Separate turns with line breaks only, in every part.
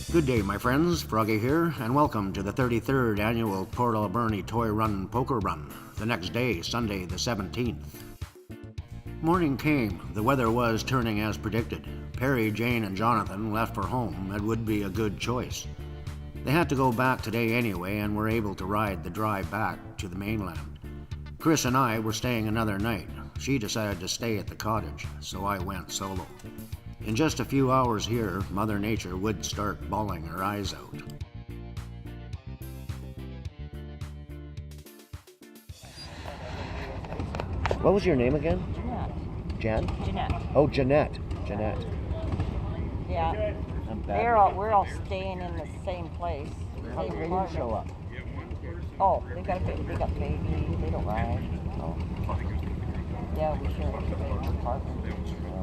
Good day, my friends. Froggy here, and welcome to the 33rd annual Port Alberni Toy Run Poker Run, the next day, Sunday the 17th. Morning came. The weather was turning as predicted. Perry, Jane, and Jonathan left for home. It would be a good choice. They had to go back today anyway and were able to ride the drive back to the mainland. Chris and I were staying another night. She decided to stay at the cottage, so I went solo. In just a few hours here, Mother Nature would start bawling her eyes out. What was your name again?
Jeanette.
Jan?
Jeanette.
Oh, Jeanette. Jeanette.
Yeah. We're all staying in the same place.
How did you show up?
Oh, we got baby. They don't ride. Oh. Yeah, we share an apartment.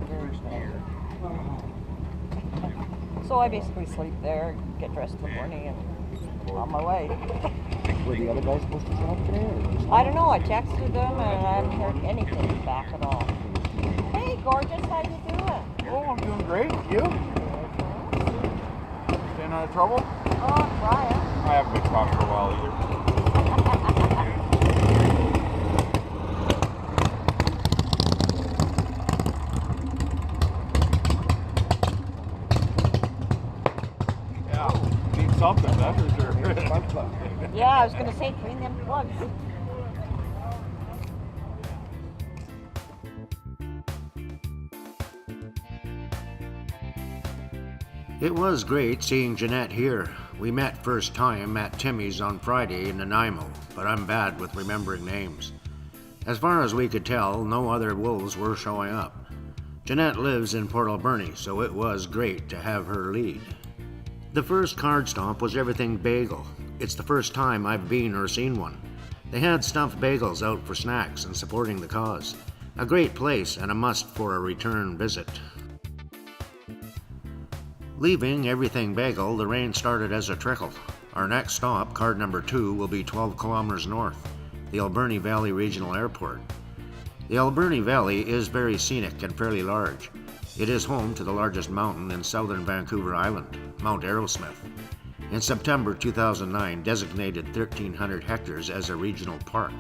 Very expensive. So I basically sleep there, get dressed in the morning, and on my way.
Were the other guys supposed to show up today? Or
I don't know. I texted them, and I haven't heard anything back at all. Hey, gorgeous, how you doing?
Oh, I'm doing great. You? Staying out of trouble?
Oh, I'm trying.
I haven't been caught for a while either. Yeah, need something, that's for sure.
Yeah, I was going to say, clean them plugs.
It was great seeing Jeanette here. We met first time at Timmy's on Friday in Nanaimo, but I'm bad with remembering names. As far as we could tell, no other wolves were showing up. Jeanette lives in Port Alberni, so it was great to have her lead. The first card stomp was everything bagel. It's the first time I've been or seen one. They had stuffed bagels out for snacks and supporting the cause. A great place and a must for a return visit. Leaving Everything Bagel, the rain started as a trickle. Our next stop, card number 2, will be 12 kilometers north, the Alberni Valley Regional Airport. The Alberni Valley is very scenic and fairly large. It is home to the largest mountain in southern Vancouver Island, Mount Arrowsmith. In September 2009, designated 1,300 hectares as a regional park.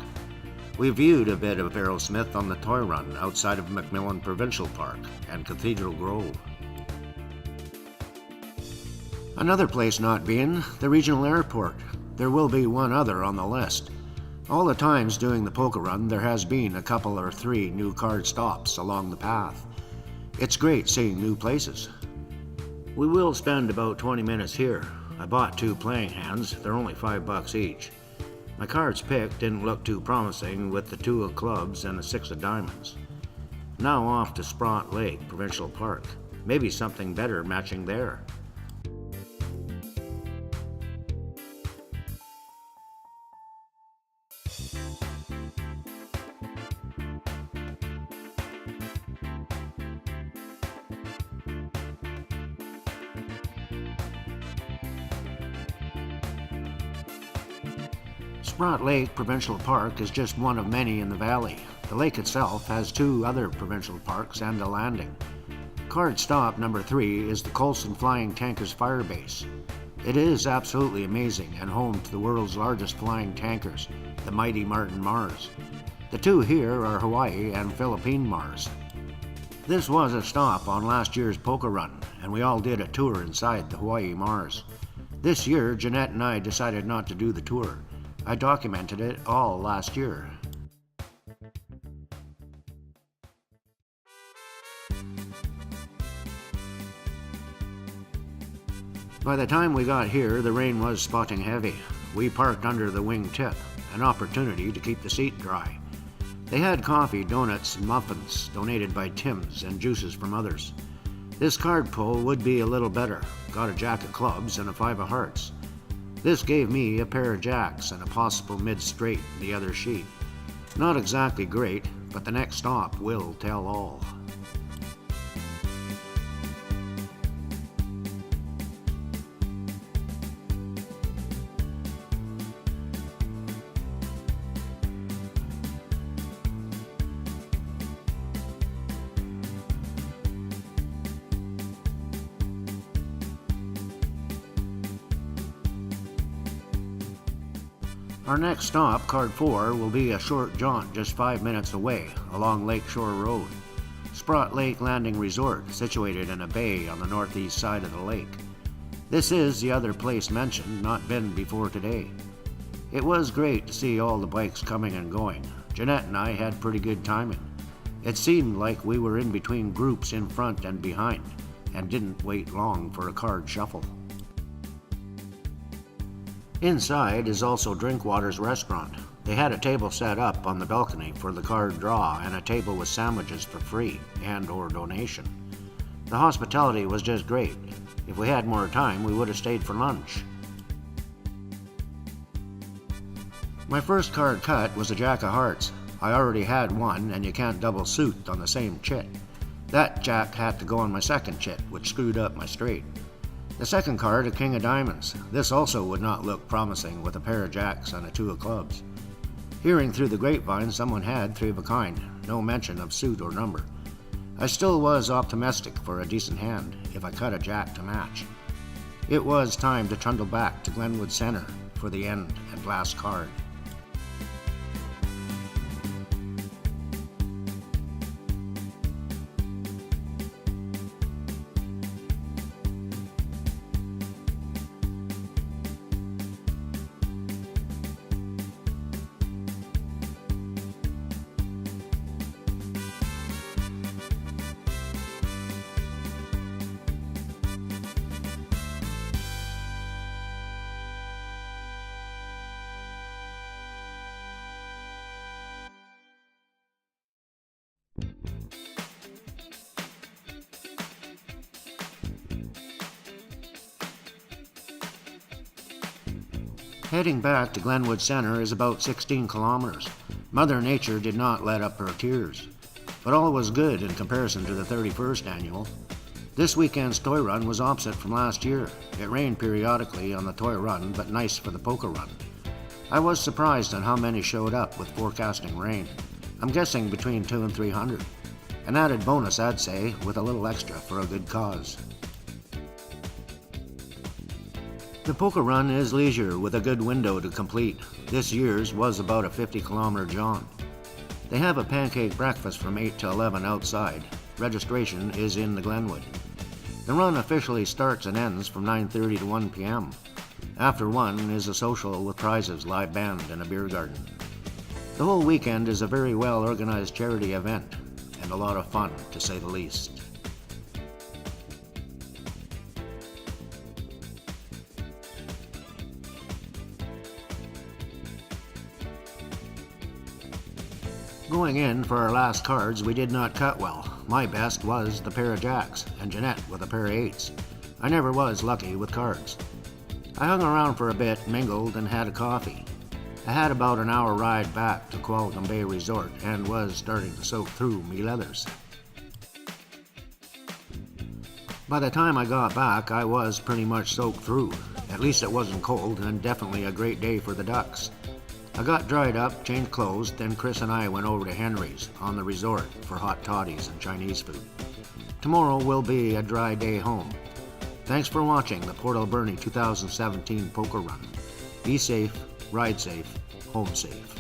We viewed a bit of Arrowsmith on the toy run outside of McMillan Provincial Park and Cathedral Grove. Another place not being, the regional airport. There will be one other on the list. All the times doing the poker run, there has been a couple or 3 new card stops along the path. It's great seeing new places. We will spend about 20 minutes here. I bought 2 playing hands, they're only $5 each. My cards picked didn't look too promising with the 2 of clubs and a 6 of diamonds. Now off to Sprott Lake Provincial Park. Maybe something better matching there. Sprott Lake Provincial Park is just one of many in the valley. The lake itself has 2 other provincial parks and a landing. Card stop number 3 is the Colson Flying Tankers Fire Base. It is absolutely amazing and home to the world's largest flying tankers, the mighty Martin Mars. The 2 here are Hawaii and Philippine Mars. This was a stop on last year's poker run, and we all did a tour inside the Hawaii Mars. This year, Jeanette and I decided not to do the tour. I documented it all last year. By the time we got here, the rain was spotting heavy. We parked under the wing tip, an opportunity to keep the seat dry. They had coffee, donuts, and muffins donated by Tim's and juices from others. This card pull would be a little better. Got a jack of clubs and a 5 of hearts. This gave me a pair of jacks and a possible mid-straight in the other sheet. Not exactly great, but the next stop will tell all. Our next stop, card 4, will be a short jaunt just 5 minutes away along Lakeshore Road. Sprott Lake Landing Resort, situated in a bay on the northeast side of the lake. This is the other place mentioned, not been before today. It was great to see all the bikes coming and going. Jeanette and I had pretty good timing. It seemed like we were in between groups in front and behind, and didn't wait long for a card shuffle. Inside is also Drinkwater's restaurant. They had a table set up on the balcony for the card draw and a table with sandwiches for free and or donation. The hospitality was just great. If we had more time, we would have stayed for lunch. My first card cut was a Jack of Hearts. I already had one, and you can't double suit on the same chit. That Jack had to go on my second chit, which screwed up my straight. The second card, a King of Diamonds. This also would not look promising with a pair of Jacks and a 2 of Clubs. Hearing through the grapevine someone had 3 of a kind, no mention of suit or number. I still was optimistic for a decent hand if I cut a Jack to match. It was time to trundle back to Glenwood Center for the end and last card. Heading back to Glenwood Center is about 16 kilometers. Mother Nature did not let up her tears. But all was good in comparison to the 31st annual. This weekend's toy run was opposite from last year. It rained periodically on the toy run, but nice for the poker run. I was surprised on how many showed up with forecasting rain. I'm guessing between 200 and 300. An added bonus, I'd say, with a little extra for a good cause. The poker run is leisure with a good window to complete. This year's was about a 50-kilometer jaunt. They have a pancake breakfast from 8 to 11 outside. Registration is in the Glenwood. The run officially starts and ends from 9:30 to 1 p.m. After 1 is a social with prizes, live band, and a beer garden. The whole weekend is a very well-organized charity event, and a lot of fun, to say the least. Going in for our last cards, we did not cut well. My best was the pair of Jacks, and Jeanette with a pair of 8s. I never was lucky with cards. I hung around for a bit, mingled, and had a coffee. I had about an hour ride back to Qualicum Bay Resort and was starting to soak through me leathers. By the time I got back, I was pretty much soaked through. At least it wasn't cold, and definitely a great day for the ducks. I got dried up, changed clothes, then Chris and I went over to Henry's on the resort for hot toddies and Chinese food. Tomorrow will be a dry day home. Thanks for watching the Port Alberni 2017 Poker Run. Be safe, ride safe, home safe.